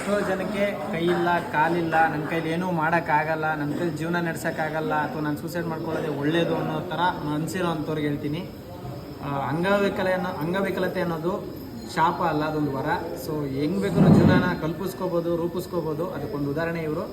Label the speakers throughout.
Speaker 1: ಎಷ್ಟೋ ಜನಕ್ಕೆ ಕೈ ಇಲ್ಲ ಕಾಲಿಲ್ಲ, ನನ್ನ ಕೈಲಿ ಏನೂ ಮಾಡೋಕ್ಕಾಗಲ್ಲ, ನನ್ನ ಕೈಲಿ ಜೀವನ ನಡೆಸೋಕ್ಕಾಗಲ್ಲ, ಅಥವಾ ನಾನು ಸೂಸೈಡ್ ಮಾಡ್ಕೊಳ್ಳೋದೇ ಒಳ್ಳೆಯದು ಅನ್ನೋ ಥರ ಅನಿಸಿರೋ ಅಂಥವ್ರಿಗೆ ಹೇಳ್ತೀನಿ, ಅಂಗವಿಕಲತೆ ಅನ್ನೋದು ಶಾಪ ಅಲ್ಲ, ಅದೊಂದು ವರ. ಸೊ ಹೆಂಗೆ ಬೇಕಾದ್ರೂ ಜೀವನನ ಕಲ್ಪಿಸ್ಕೋಬೋದು, ರೂಪಿಸ್ಕೋಬೋದು. ಅದಕ್ಕೊಂದು ಉದಾಹರಣೆ ಇವರು.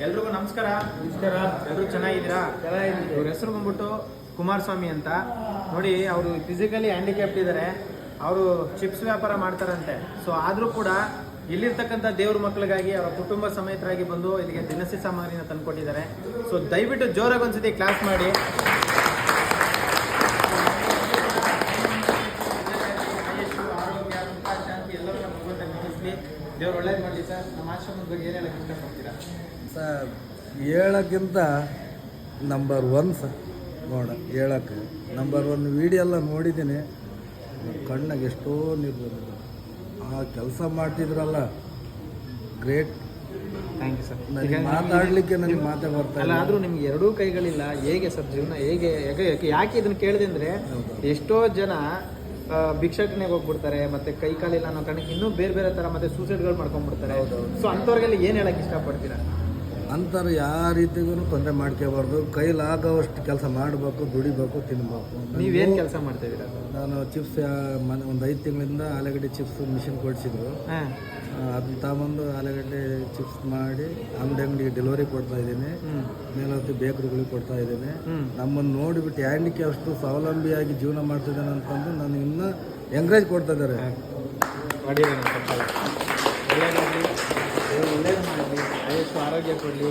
Speaker 1: ಎಲ್ರಿಗೂ ನಮಸ್ಕಾರ. ಎಲ್ಲರೂ ಚೆನ್ನಾಗಿದ್ದೀರಾ? ಇವ್ರ ಹೆಸರು ಬಂದ್ಬಿಟ್ಟು ಕುಮಾರಸ್ವಾಮಿ ಅಂತ. ನೋಡಿ, ಅವರು ಫಿಸಿಕಲಿ ಹ್ಯಾಂಡಿಕ್ಯಾಪ್ಟ್ ಇದ್ದಾರೆ. ಅವರು ಚಿಪ್ಸ್ ವ್ಯಾಪಾರ ಮಾಡ್ತಾರಂತೆ. ಸೊ ಆದರೂ ಕೂಡ ಇಲ್ಲಿರ್ತಕ್ಕಂಥ ದೇವ್ರ ಮಕ್ಕಳಿಗಾಗಿ ಅವರ ಕುಟುಂಬ ಸಮೇತರಾಗಿ ಬಂದು ಇಲ್ಲಿಗೆ ದಿನಸಿ ಸಾಮಗ್ರಿನ ತಂದುಕೊಟ್ಟಿದ್ದಾರೆ. ಸೊ ದಯವಿಟ್ಟು ಜೋರಾಗಿ ಒಂದ್ಸತಿ ಕ್ಲಾಸ್ ಮಾಡಿ. ಆರೋಗ್ಯ, ಸುಖ, ಶಾಂತಿ ಎಲ್ಲವನ್ನ ಭಗವಂತ ನಿಲ್ಲಿಸಲಿ. ದೇವ್ರು ಒಳ್ಳೇದು ಮಾಡಲಿ. ಸರ್, ನಮ್ಮ ಆಶ್ರಮದ ಬಗ್ಗೆ ಏನು ಹೇಳಕ್ಕೆ ಇಷ್ಟಪಡ್ತೀರಾ?
Speaker 2: ಸರ್, ಹೇಳೋಕ್ಕಿಂತ ನಂಬರ್ 1 ಸರ್. ಹೇಳೋಕ್ಕೆ ನಂಬರ್ 1 ವಿಡಿಯೋ ಎಲ್ಲ ನೋಡಿದ್ದೀನಿ. ಕಣ್ಣಾಗ ಎಷ್ಟೋ ನೀರು ಬಂದಿದೆ. ಆ ಕೆಲಸ ಮಾಡ್ತಿದ್ರಲ್ಲ, ಗ್ರೇಟ್.
Speaker 1: Thank you sir.
Speaker 2: ನನಗೆ ಮಾತಾಡಲಿಕ್ಕೆ ನನಗೆ ಮಾತೇ ಬರ್ತಾಯಿಲ್ಲ.
Speaker 1: ಆದರೂ ನಿಮ್ಗೆ ಎರಡೂ ಕೈಗಳಿಲ್ಲ, ಹೇಗೆ ಸರ್ ಜೀವನ? ಯಾಕೆ ಇದನ್ನು ಕೇಳಿದೆ ಅಂದರೆ, ಎಷ್ಟೋ ಜನ ಭಿಕ್ಷಾಟನೆಗೆ ಹೋಗ್ಬಿಡ್ತಾರೆ, ಮತ್ತೆ ಕೈ ಕಾಲಿಲ್ಲ ಅನ್ನೋ ಕಾರಣಕ್ಕೆ ಇನ್ನೂ ಬೇರೆ ಬೇರೆ ಥರ ಮತ್ತೆ ಸೂಸೈಡ್ಗಳು ಮಾಡ್ಕೊಂಡ್ಬಿಡ್ತಾರೆ. ಸೊ ಅಂಥವ್ರಿಗೆಲ್ಲ ಏನು ಹೇಳಕ್ಕೆ ಇಷ್ಟಪಡ್ತೀರಾ?
Speaker 2: ಅಂಥವ್ರು ಯಾವ ರೀತಿಗೂ ತೊಂದರೆ ಮಾಡ್ಕೋಬಾರ್ದು. ಕೈಲಾಗೋವಷ್ಟು ಕೆಲಸ ಮಾಡಬೇಕು, ದುಡಿಬೇಕು, ತಿನ್ಬೇಕು.
Speaker 1: ನೀವೇನು ಕೆಲಸ ಮಾಡ್ತಾಯಿದ್ದೀರಾ?
Speaker 2: ನಾನು ಚಿಪ್ಸ್ ಒಂದು 5 ತಿಂಗಳಿಂದ ಆಲೂಗಡ್ಡೆ ಚಿಪ್ಸ್ ಮಿಷಿನ್ ಕೊಡಿಸಿದ್ರು. ಅದನ್ನ ತಗೊಂಬಂದು ಆಲೂಗಡ್ಡೆ ಚಿಪ್ಸ್ ಮಾಡಿ ಅಂಗಡಿಗೆ ಡೆಲಿವರಿ ಕೊಡ್ತಾ ಇದ್ದೀನಿ. ಮೇಲೊತ್ತಿ ಬೇಕ್ರಿಗಳಿಗೆ ಕೊಡ್ತಾ ಇದ್ದೀನಿ. ನಮ್ಮನ್ನು ನೋಡಿಬಿಟ್ಟು ಹ್ಯಾಂಡಿಕ್ಯಾಪ್ಟು ಸ್ವಾವಲಂಬಿಯಾಗಿ ಜೀವನ ಮಾಡ್ತಿದ್ದಾನೆ ಅಂತಂದು ನಾನು ಇನ್ನೂ ಎಂಕರೇಜ್ ಕೊಡ್ತಾ ಇದ್ದಾರೆ.
Speaker 1: ಒಳ್ಳೇದು ಮಾಡಲಿ, ಆಯಸ್ಸು ಆರೋಗ್ಯ ಕೊಡಲಿ.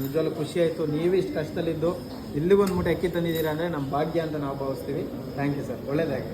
Speaker 1: ನಿಜವಾಗ್ಲೂ ಖುಷಿ ಆಯಿತು. ನೀವೇ ಇಷ್ಟು ಕಷ್ಟದಲ್ಲಿದ್ದು ಇಲ್ಲಿಗೊಂದು ಮೂಟೆ ಅಕ್ಕಿ ತಂದಿದ್ದೀರಾ ಅಂದರೆ ನಮ್ಮ ಭಾಗ್ಯ ಅಂತ ನಾವು ಭಾವಿಸ್ತೀವಿ. Thank you sir. ಒಳ್ಳೇದಾಗಲಿ.